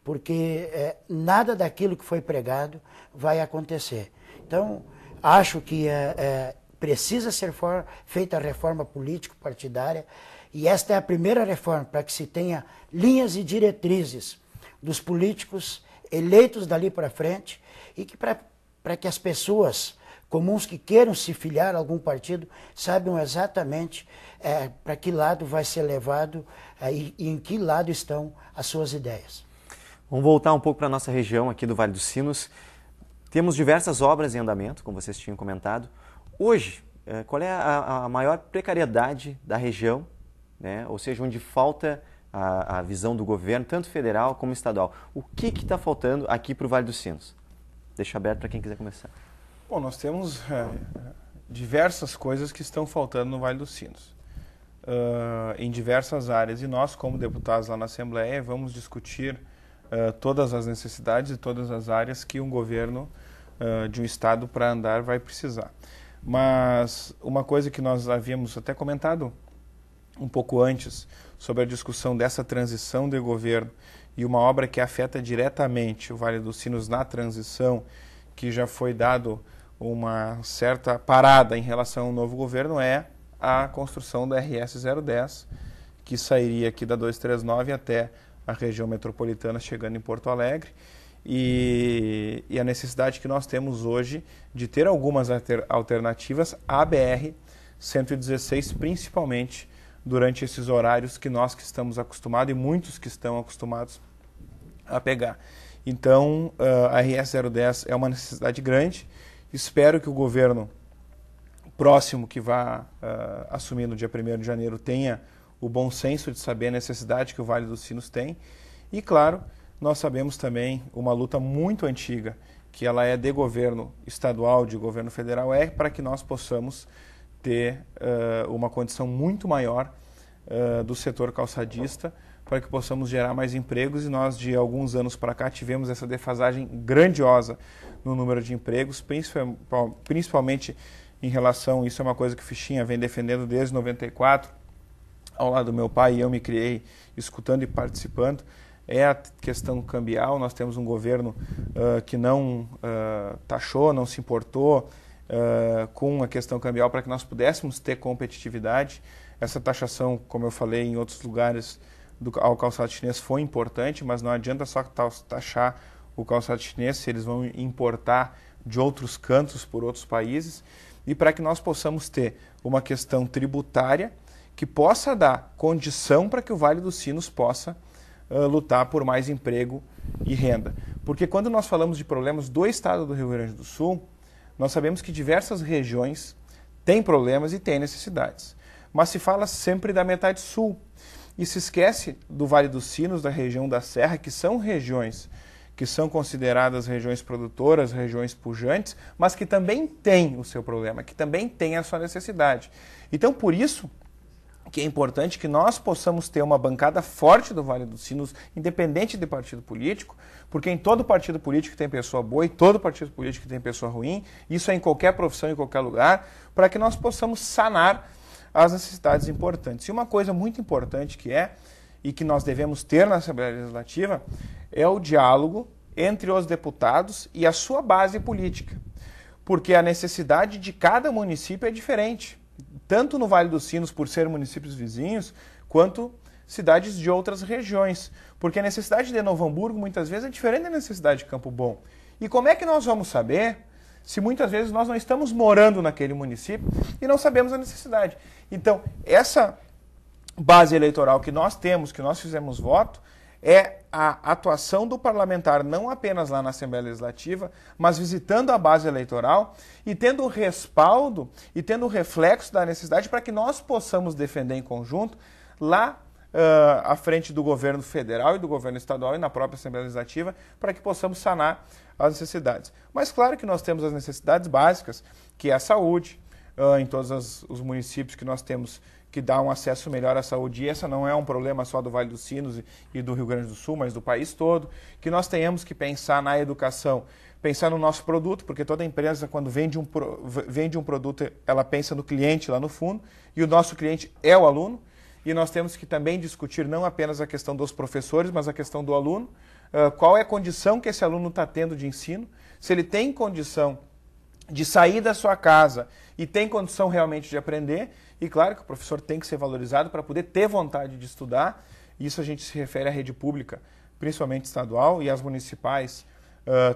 porque nada daquilo que foi pregado vai acontecer. Então, acho que precisa ser feita a reforma político-partidária, e esta é a primeira reforma para que se tenha linhas e diretrizes dos políticos eleitos dali para frente, e que para que as pessoas comuns que queiram se filiar a algum partido saibam exatamente para que lado vai ser levado e em que lado estão as suas ideias. Vamos voltar um pouco para a nossa região aqui do Vale dos Sinos. Temos diversas obras em andamento, como vocês tinham comentado. Hoje, qual é a maior precariedade da região, né? Ou seja, onde falta a visão do governo, tanto federal como estadual? O que está faltando aqui para o Vale dos Sinos? Deixo aberto para quem quiser começar. Bom, nós temos diversas coisas que estão faltando no Vale dos Sinos, em diversas áreas. E nós, como deputados lá na Assembleia, vamos discutir todas as necessidades e todas as áreas que um governo de um estado para andar vai precisar. Mas uma coisa que nós havíamos até comentado um pouco antes sobre a discussão dessa transição de governo e uma obra que afeta diretamente o Vale dos Sinos na transição, que já foi dado uma certa parada em relação ao novo governo, é a construção da RS 010, que sairia aqui da 239 até a região metropolitana, chegando em Porto Alegre, e a necessidade que nós temos hoje de ter algumas alternativas à BR-116, principalmente durante esses horários que nós que estamos acostumados e muitos que estão acostumados a pegar. Então, a RS 010 é uma necessidade grande. Espero que o governo próximo que vá assumir no dia 1º de janeiro tenha o bom senso de saber a necessidade que o Vale dos Sinos tem. E, claro, nós sabemos também uma luta muito antiga, que ela é de governo estadual, de governo federal, é para que nós possamos ter uma condição muito maior do setor calçadista, para que possamos gerar mais empregos, e nós de alguns anos para cá tivemos essa defasagem grandiosa no número de empregos, principalmente em relação, isso é uma coisa que o Fichinha vem defendendo desde 94, ao lado do meu pai, e eu me criei escutando e participando, é a questão cambial. Nós temos um governo que não taxou, não se importou com a questão cambial para que nós pudéssemos ter competitividade. Essa taxação, como eu falei em outros lugares, ao calçado chinês foi importante, mas não adianta só taxar o calçado chinês se eles vão importar de outros cantos por outros países, e para que nós possamos ter uma questão tributária que possa dar condição para que o Vale dos Sinos possa lutar por mais emprego e renda. Porque quando nós falamos de problemas do estado do Rio Grande do Sul, nós sabemos que diversas regiões têm problemas e têm necessidades, mas se fala sempre da metade sul, e se esquece do Vale dos Sinos, da região da Serra, que são regiões que são consideradas regiões produtoras, regiões pujantes, mas que também têm o seu problema, que também têm a sua necessidade. Então, por isso que é importante que nós possamos ter uma bancada forte do Vale dos Sinos, independente de partido político, porque em todo partido político tem pessoa boa e todo partido político tem pessoa ruim, isso é em qualquer profissão, em qualquer lugar, para que nós possamos sanar as necessidades importantes. E uma coisa muito importante e que nós devemos ter na Assembleia Legislativa, é o diálogo entre os deputados e a sua base política. Porque a necessidade de cada município é diferente, tanto no Vale dos Sinos, por ser municípios vizinhos, quanto cidades de outras regiões. Porque a necessidade de Novo Hamburgo, muitas vezes, é diferente da necessidade de Campo Bom. E como é que nós vamos saber se muitas vezes nós não estamos morando naquele município e não sabemos a necessidade? Então, essa base eleitoral que nós temos, que nós fizemos voto, é a atuação do parlamentar, não apenas lá na Assembleia Legislativa, mas visitando a base eleitoral e tendo o respaldo e tendo o reflexo da necessidade para que nós possamos defender em conjunto lá à frente do governo federal e do governo estadual e na própria Assembleia Legislativa, para que possamos sanar as necessidades. Mas claro que nós temos as necessidades básicas, que é a saúde, em todos os municípios que nós temos que dá um acesso melhor à saúde, e essa não é um problema só do Vale dos Sinos e do Rio Grande do Sul, mas do país todo, que nós tenhamos que pensar na educação, pensar no nosso produto, porque toda empresa, quando vende um produto, ela pensa no cliente lá no fundo, e o nosso cliente é o aluno, e nós temos que também discutir não apenas a questão dos professores, mas a questão do aluno, qual é a condição que esse aluno está tendo de ensino, se ele tem condição de sair da sua casa e tem condição realmente de aprender. E claro que o professor tem que ser valorizado para poder ter vontade de estudar. Isso a gente se refere à rede pública, principalmente estadual, e às municipais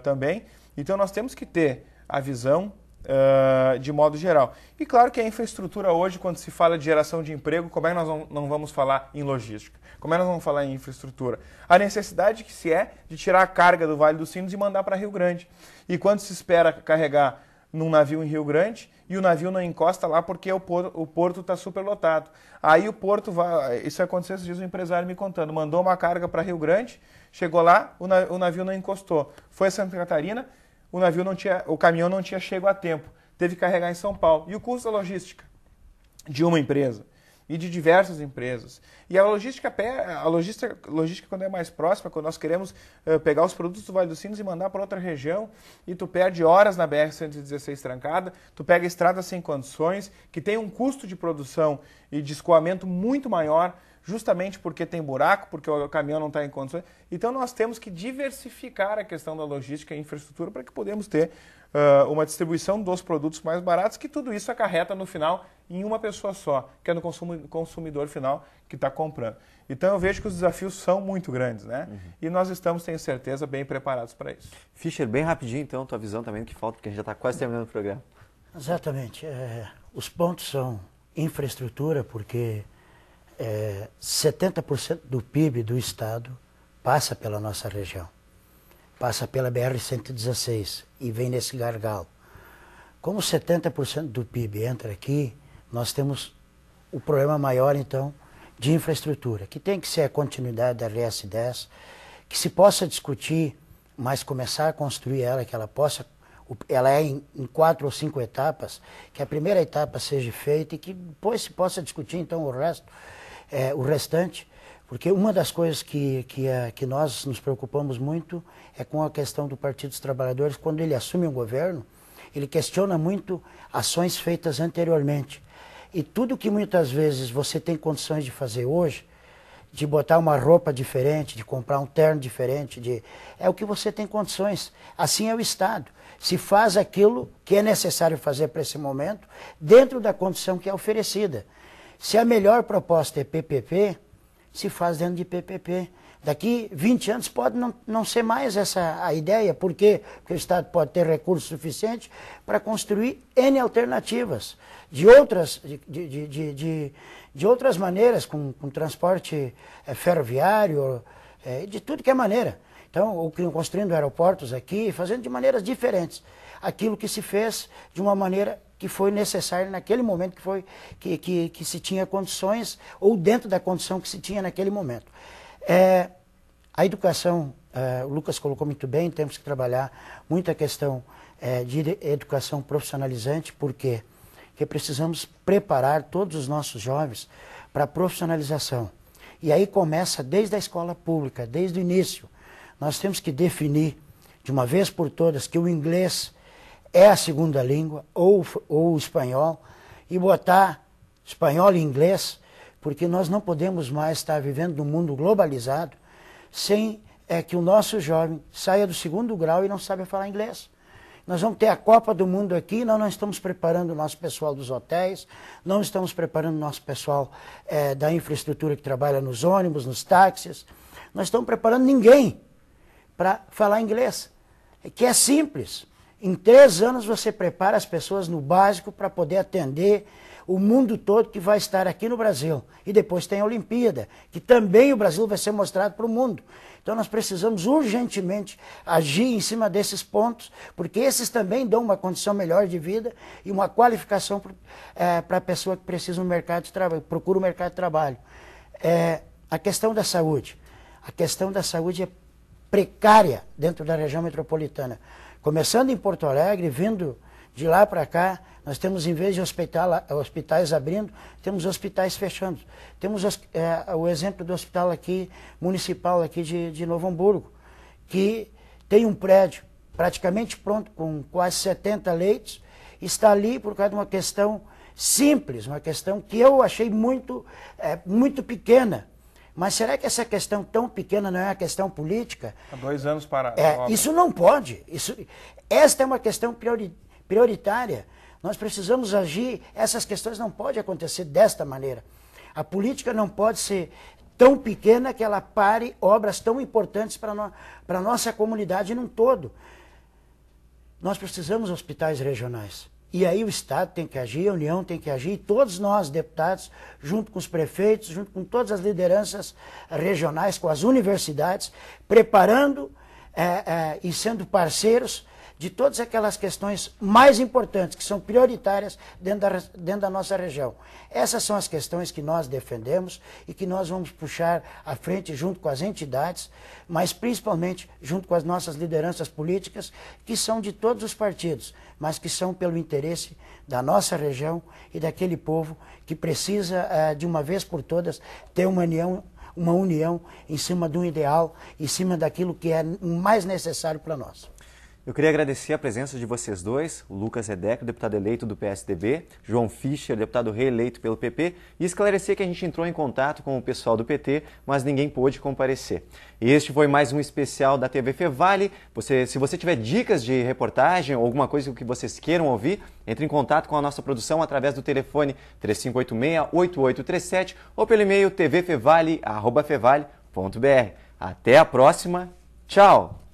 também. Então nós temos que ter a visão de modo geral. E claro que a infraestrutura hoje, quando se fala de geração de emprego, como é que nós não vamos falar em logística? Como é que nós vamos falar em infraestrutura? A necessidade que se é de tirar a carga do Vale dos Sinos e mandar para Rio Grande. E quando se espera carregar num navio em Rio Grande e o navio não encosta lá porque o porto está superlotado. Aí o porto vai... Isso aconteceu esses dias, o empresário me contando. Mandou uma carga para Rio Grande, chegou lá, o navio não encostou. Foi a Santa Catarina, o caminhão não tinha chego a tempo. Teve que carregar em São Paulo. E o custo da logística de uma empresa e de diversas empresas. E a logística quando é mais próxima, quando nós queremos pegar os produtos do Vale dos Sinos e mandar para outra região, e tu perde horas na BR-116 trancada, tu pega estradas sem condições, que tem um custo de produção e de escoamento muito maior, justamente porque tem buraco, porque o caminhão não está em condições. Então nós temos que diversificar a questão da logística e infraestrutura para que podemos ter uma distribuição dos produtos mais baratos, que tudo isso acarreta no final em uma pessoa só, que é no consumidor final que está comprando. Então eu vejo que os desafios são muito grandes, né? E nós estamos, tenho certeza, bem preparados para isso. Fischer, bem rapidinho então, tua visão também do que falta, porque a gente já está quase terminando o programa. Exatamente. Os pontos são infraestrutura, porque 70% do PIB do Estado passa pela nossa região. Passa pela BR-116 e vem nesse gargalo. Como 70% do PIB entra aqui, nós temos o problema maior, então, de infraestrutura, que tem que ser a continuidade da RS10, que se possa discutir, mas começar a construir ela, que ela é em 4 ou 5 etapas, que a primeira etapa seja feita e que depois se possa discutir, então, o restante. Porque uma das coisas que nós nos preocupamos muito é com a questão do Partido dos Trabalhadores. Quando ele assume o governo, ele questiona muito ações feitas anteriormente. E tudo que muitas vezes você tem condições de fazer hoje, de botar uma roupa diferente, de comprar um terno diferente, é o que você tem condições. Assim é o Estado. Se faz aquilo que é necessário fazer para esse momento, dentro da condição que é oferecida. Se a melhor proposta é PPP, se faz dentro de PPP. Daqui 20 anos pode não ser mais essa a ideia. Por quê? Porque o Estado pode ter recursos suficientes para construir N alternativas, de outras maneiras, com transporte ferroviário, de tudo que é maneira. Então, ou construindo aeroportos aqui, fazendo de maneiras diferentes. Aquilo que se fez de uma maneira que foi necessário naquele momento, que se tinha condições, ou dentro da condição que se tinha naquele momento. A educação, o Lucas colocou muito bem, temos que trabalhar muito a questão de educação profissionalizante, porque precisamos preparar todos os nossos jovens para a profissionalização. E aí começa desde a escola pública, desde o início. Nós temos que definir, de uma vez por todas, que o inglês é a segunda língua, ou o espanhol, e botar espanhol e inglês, porque nós não podemos mais estar vivendo num mundo globalizado sem que o nosso jovem saia do 2º grau e não sabe falar inglês. Nós vamos ter a Copa do Mundo aqui, nós não estamos preparando o nosso pessoal dos hotéis, não estamos preparando o nosso pessoal da infraestrutura que trabalha nos ônibus, nos táxis, nós estamos preparando ninguém para falar inglês, que é simples. Em 3 anos você prepara as pessoas no básico para poder atender o mundo todo que vai estar aqui no Brasil. E depois tem a Olimpíada, que também o Brasil vai ser mostrado para o mundo. Então nós precisamos urgentemente agir em cima desses pontos, porque esses também dão uma condição melhor de vida e uma qualificação para a pessoa que precisa no mercado de trabalho, procura o mercado de trabalho. A questão da saúde. A questão da saúde é precária dentro da região metropolitana. Começando em Porto Alegre, vindo de lá para cá, nós temos, em vez de hospitais abrindo, temos hospitais fechando. Temos o exemplo do hospital aqui, municipal aqui de Novo Hamburgo, que tem um prédio praticamente pronto, com quase 70 leitos, está ali por causa de uma questão simples, uma questão que eu achei muito pequena, Mas será que essa questão tão pequena não é uma questão política? Há 2 anos para isso não pode. Esta é uma questão prioritária. Nós precisamos agir, essas questões não podem acontecer desta maneira. A política não pode ser tão pequena que ela pare obras tão importantes para a nossa comunidade num todo. Nós precisamos de hospitais regionais. E aí o Estado tem que agir, a União tem que agir, e todos nós, deputados, junto com os prefeitos, junto com todas as lideranças regionais, com as universidades, preparando e sendo parceiros de todas aquelas questões mais importantes, que são prioritárias dentro da nossa região. Essas são as questões que nós defendemos e que nós vamos puxar à frente junto com as entidades, mas principalmente junto com as nossas lideranças políticas, que são de todos os partidos, mas que são pelo interesse da nossa região e daquele povo que precisa, de uma vez por todas, ter uma união em cima de um ideal, em cima daquilo que é mais necessário para nós. Eu queria agradecer a presença de vocês dois, o Lucas Redecker, deputado eleito do PSDB, João Fischer, deputado reeleito pelo PP, e esclarecer que a gente entrou em contato com o pessoal do PT, mas ninguém pôde comparecer. Este foi mais um especial da TV Fevale. Se você tiver dicas de reportagem ou alguma coisa que vocês queiram ouvir, entre em contato com a nossa produção através do telefone 3586-8837 ou pelo e-mail tvfevale@fevale.br. Até a próxima. Tchau!